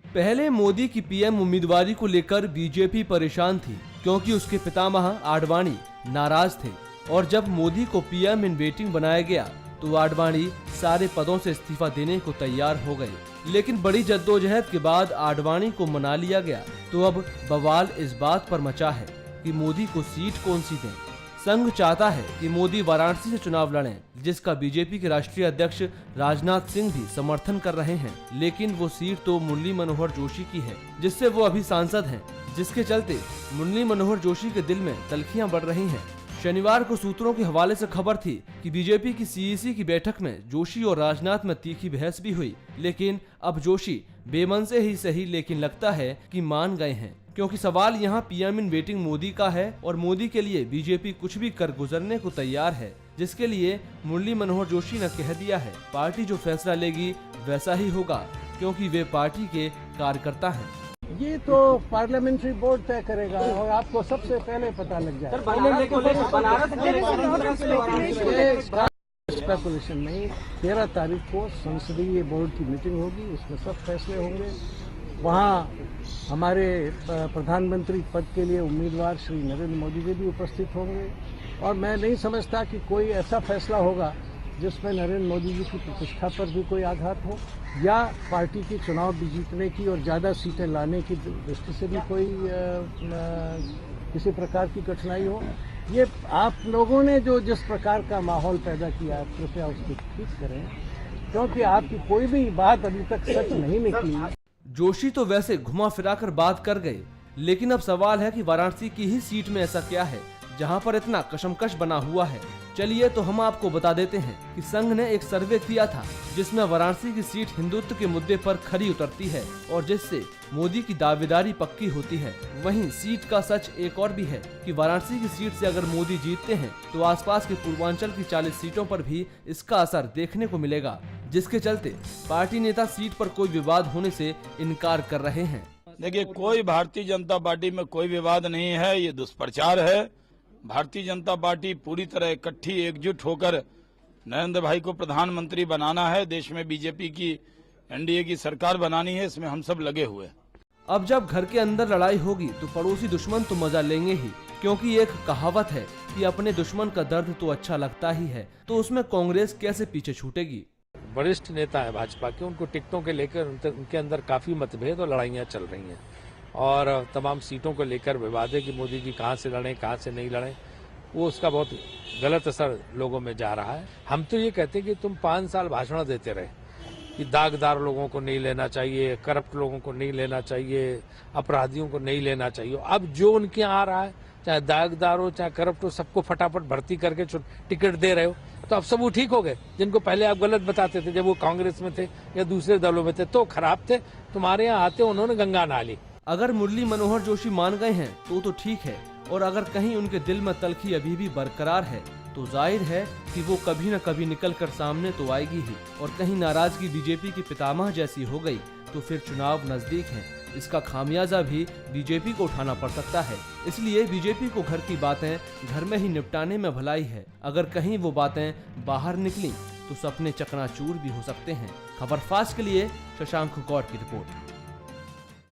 पहले मोदी की पीएम उम्मीदवारी को लेकर बीजेपी परेशान थी, क्योंकि उसके पितामह आडवाणी नाराज थे। और जब मोदी को पीएम इन वेटिंग बनाया गया तो आडवाणी सारे पदों से इस्तीफा देने को तैयार हो गए। लेकिन बड़ी जद्दोजहद के बाद आडवाणी को मना लिया गया। तो अब बवाल इस बात पर मचा है कि मोदी को सीट कौन सी दें। संघ चाहता है कि मोदी वाराणसी से चुनाव लड़ें, जिसका बीजेपी के राष्ट्रीय अध्यक्ष राजनाथ सिंह भी समर्थन कर रहे हैं। लेकिन वो सीट तो मुरली मनोहर जोशी की है, जिससे वो अभी सांसद हैं, जिसके चलते मुरली मनोहर जोशी के दिल में तल्खियां बढ़ रही हैं। शनिवार को सूत्रों के हवाले से खबर थी कि बीजेपी की सीईसी की बैठक में जोशी और राजनाथ में तीखी बहस भी हुई। लेकिन अब जोशी बेमन से ही सही, लेकिन लगता है कि मान गए हैं, क्योंकि सवाल यहाँ पीएम इन वेटिंग मोदी का है और मोदी के लिए बीजेपी कुछ भी कर गुजरने को तैयार है, जिसके लिए मुरली मनोहर जोशी ने कह दिया है पार्टी जो फैसला लेगी वैसा ही होगा, क्योंकि वे पार्टी के कार्यकर्ता हैं। ये तो पार्लियामेंट्री बोर्ड तय करेगा और आपको सबसे पहले पता लग जाएगा। स्पेकुलेशन नहीं, 13 तारीख को संसदीय बोर्ड की मीटिंग होगी, उसमें सब फैसले होंगे। वहाँ हमारे प्रधानमंत्री पद के लिए उम्मीदवार श्री नरेंद्र मोदी जी भी उपस्थित होंगे और मैं नहीं समझता कि कोई ऐसा फैसला होगा जिसमें नरेंद्र मोदी जी की प्रतिष्ठा पर भी कोई आघात हो या पार्टी की चुनाव भी जीतने की और ज़्यादा सीटें लाने की दृष्टि से भी कोई किसी प्रकार की कठिनाई हो। ये आप लोगों ने जो जिस प्रकार का माहौल पैदा किया, कृपया उसको ठीक करें, क्योंकि आपकी कोई भी बात अभी तक सच नहीं निकली। जोशी तो वैसे घुमा फिराकर बात कर गए, लेकिन अब सवाल है कि वाराणसी की ही सीट में ऐसा क्या है जहां पर इतना कशमकश बना हुआ है। चलिए तो हम आपको बता देते हैं कि संघ ने एक सर्वे किया था, जिसमें वाराणसी की सीट हिंदुत्व के मुद्दे पर खरी उतरती है और जिससे मोदी की दावेदारी पक्की होती है। वहीं सीट का सच एक और भी है कि वाराणसी की सीट से अगर मोदी जीतते हैं तो आसपास के पूर्वांचल की 40 सीटों पर भी इसका असर देखने को मिलेगा, जिसके चलते पार्टी नेता सीट पर कोई विवाद होने से इनकार कर रहे हैं। देखिए, कोई भारतीय जनता पार्टी में कोई विवाद नहीं है, ये दुष्प्रचार है। भारतीय जनता पार्टी पूरी तरह इकट्ठी एकजुट होकर नरेंद्र भाई को प्रधानमंत्री बनाना है, देश में बीजेपी की एनडीए की सरकार बनानी है, इसमें हम सब लगे हुए। अब जब घर के अंदर लड़ाई होगी तो पड़ोसी दुश्मन तो मजा लेंगे ही, क्योंकि एक कहावत है कि अपने दुश्मन का दर्द तो अच्छा लगता ही है, तो उसमें कांग्रेस कैसे पीछे छूटेगी। वरिष्ठ नेता है भाजपा के, उनको टिकटों के लेकर उनके अंदर काफी मतभेद और लड़ाइयां चल रही हैं और तमाम सीटों को लेकर विवाद है कि मोदी जी कहां से लड़ें कहां से नहीं लड़ें, वो उसका बहुत गलत असर लोगों में जा रहा है। हम तो ये कहते हैं कि तुम 5 साल भाषण देते रहे कि दागदार लोगों को नहीं लेना चाहिए, करप्ट लोगों को नहीं लेना चाहिए, अपराधियों को नहीं लेना चाहिए। अब जो उनके यहाँ आ रहा है, चाहे दागदार हो चाहे करप्ट हो, सबको फटाफट भर्ती करके टिकट दे रहे हो, तो अब सब वो ठीक हो गए। जिनको पहले आप गलत बताते थे, जब वो कांग्रेस में थे या दूसरे दलों में थे तो खराब थे, तुम्हारे यहाँ आते उन्होंने गंगा नहा ली। अगर मुरली मनोहर जोशी मान गए हैं तो ठीक है, और अगर कहीं उनके दिल में तलखी अभी भी बरकरार है तो जाहिर है कि वो कभी न कभी निकल कर सामने तो आएगी ही। और कहीं नाराजगी बीजेपी की पितामह जैसी हो गई तो फिर चुनाव नजदीक है, इसका खामियाजा भी बीजेपी को उठाना पड़ सकता है। इसलिए बीजेपी को घर की बातें घर में ही निपटाने में भलाई है। अगर कहीं वो बातें बाहर निकली तो सपने चकनाचूर भी हो सकते हैं। खबर फास्ट के लिए शशांक गौड़ की रिपोर्ट।